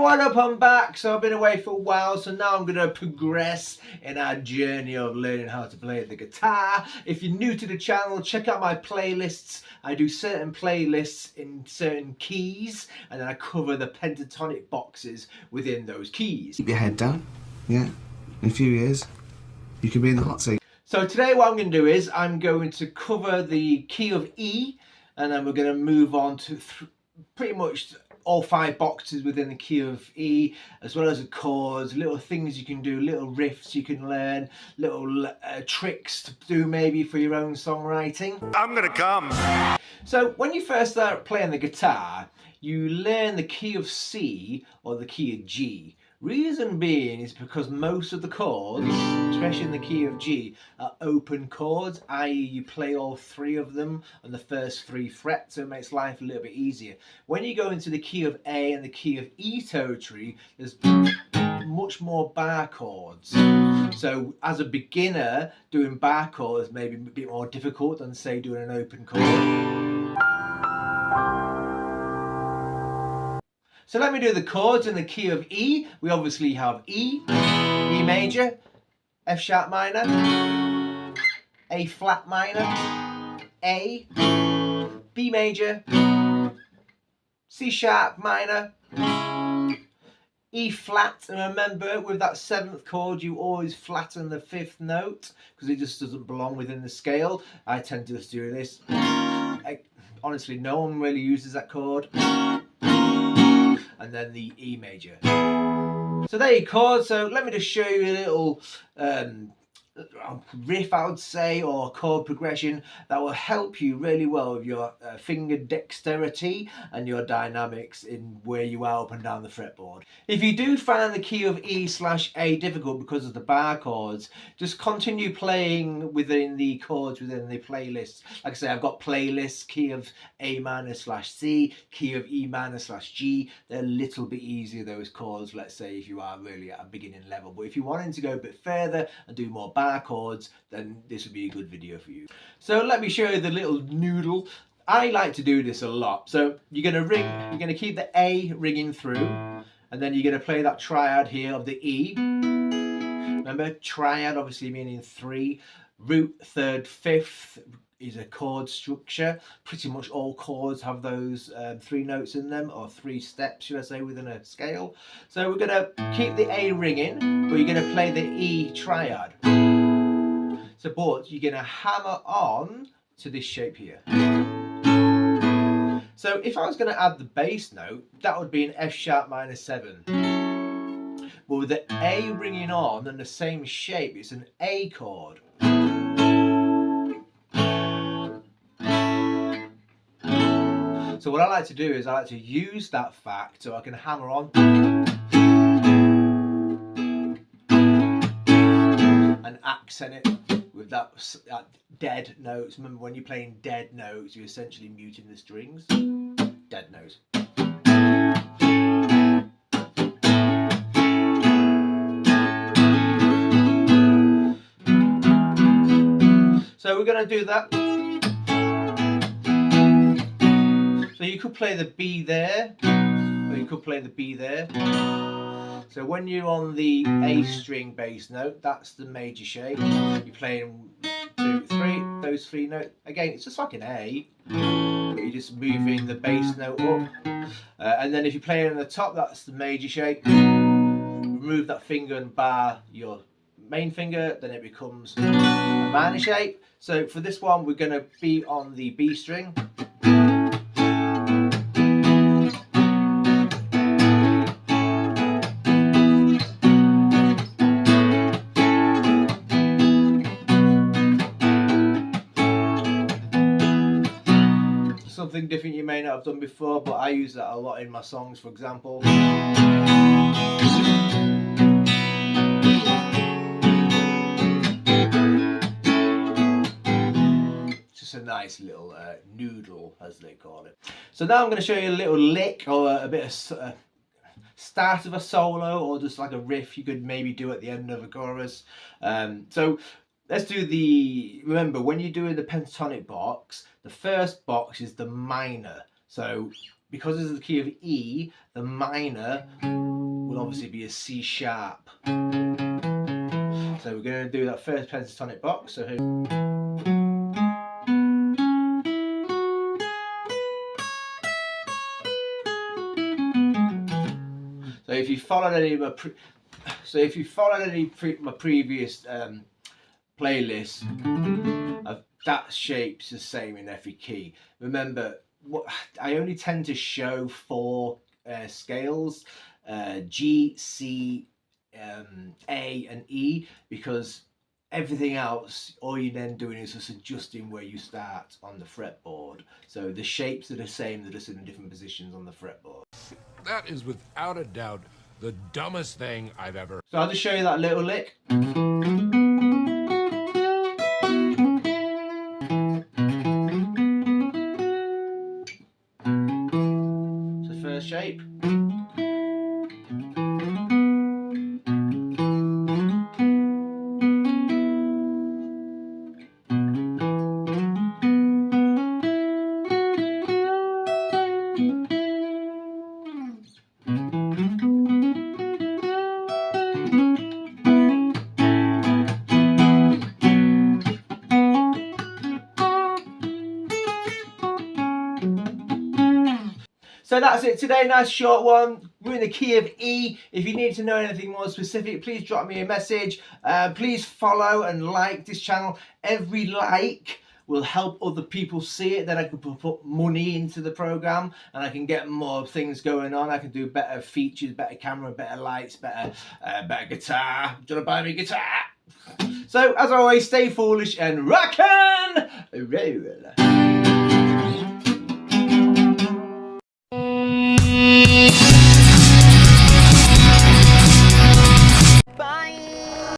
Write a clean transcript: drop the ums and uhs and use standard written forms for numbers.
what up, I'm back. So I've been away for a while, so now I'm going to progress in our journey of learning how to play the guitar. If you're new to the channel, check out my playlists. I do certain playlists in certain keys, and then I cover the pentatonic boxes within those keys. Keep your head down, yeah. In a few years, you can be in the hot seat. So today what I'm going to do is I'm going to cover the key of E, and then we're going to move on to pretty much all 5 boxes within the key of E, as well as the chords, little things you can do, little riffs you can learn, little tricks to do maybe for your own songwriting. I'm gonna come. So when you first start playing the guitar, you learn the key of C or the key of G. Reason being is because most of the chords, especially in the key of G, are open chords, i.e. you play all 3 of them on the first 3 frets, so it makes life a little bit easier. When you go into the key of A and the key of E territory, there's much more bar chords. So as a beginner, doing bar chords may be a bit more difficult than, say, doing an open chord. So let me do the chords in the key of E. We obviously have E, E major, F sharp minor, A flat minor, A, B major, C sharp minor, E flat, and remember with that 7th chord you always flatten the 5th note because it just doesn't belong within the scale. I tend to just do this. Honestly, no one really uses that chord. And then the E major. So there you chords. So let me just show you a little riff, I would say, or chord progression that will help you really well with your finger dexterity and your dynamics in where you are up and down the fretboard. If you do find the key of E/A difficult because of the bar chords, just continue playing within the chords within the playlist. Like I say, I've got playlists, key of A minor/C, key of E minor/G. They're a little bit easier, those chords, let's say, if you are really at a beginning level. But if you're wanting to go a bit further and do more bar chords, then this would be a good video for you. So let me show you the little noodle. I like to do this a lot. So you're going to keep the A ringing through, and then you're going to play that triad here of the E. Remember, triad obviously meaning 3, root, 3rd, 5th is a chord structure. Pretty much all chords have those 3 notes in them, or 3 steps, should I say, within a scale. So we're going to keep the A ringing, but you're going to play the E triad. So, but you're going to hammer on to this shape here. So if I was going to add the bass note, that would be an F sharp minor 7. But with the A ringing on and the same shape, it's an A chord. So what I like to do is I like to use that fact so I can hammer on and accent it with that dead notes. Remember, when you're playing dead notes, you're essentially muting the strings. Dead notes. So we're going to do that. So you could play the B there, or you could play the B there. So when you're on the A string bass note, that's the major shape. You're playing 2, 3, those 3 notes. Again, it's just like an A, but you're just moving the bass note up. And then if you're playing on the top, that's the major shape. Remove that finger and bar your main finger, then it becomes a minor shape. So for this one, we're going to be on the B string. Something different you may not have done before, but I use that a lot in my songs, for example. Just a nice little noodle, as they call it. So now I'm going to show you a little lick, or a bit of start of a solo, or just like a riff you could maybe do at the end of a chorus. So let's do the, remember when you're doing the pentatonic box, the first box is the minor. So because this is the key of E, the minor will obviously be a C sharp. So we're going to do that first pentatonic box. So here. So if you followed any of my previous playlists, that shape's the same in every key. Remember, I only tend to show 4 scales: G, C, A, and E, because everything else, all you're then doing is just adjusting where you start on the fretboard. So the shapes are the same, they're just in different positions on the fretboard. That is without a doubt the dumbest thing I've ever. So I'll just show you that little lick. So first shape. So that's it today, nice short one. We're in the key of E. If you need to know anything more specific, please drop me a message. Please follow and like this channel. Every like will help other people see it. Then I can put money into the program and I can get more things going on. I can do better features, better camera, better lights, better guitar. Do you want to buy me a guitar? So as always, stay foolish and rock and roll.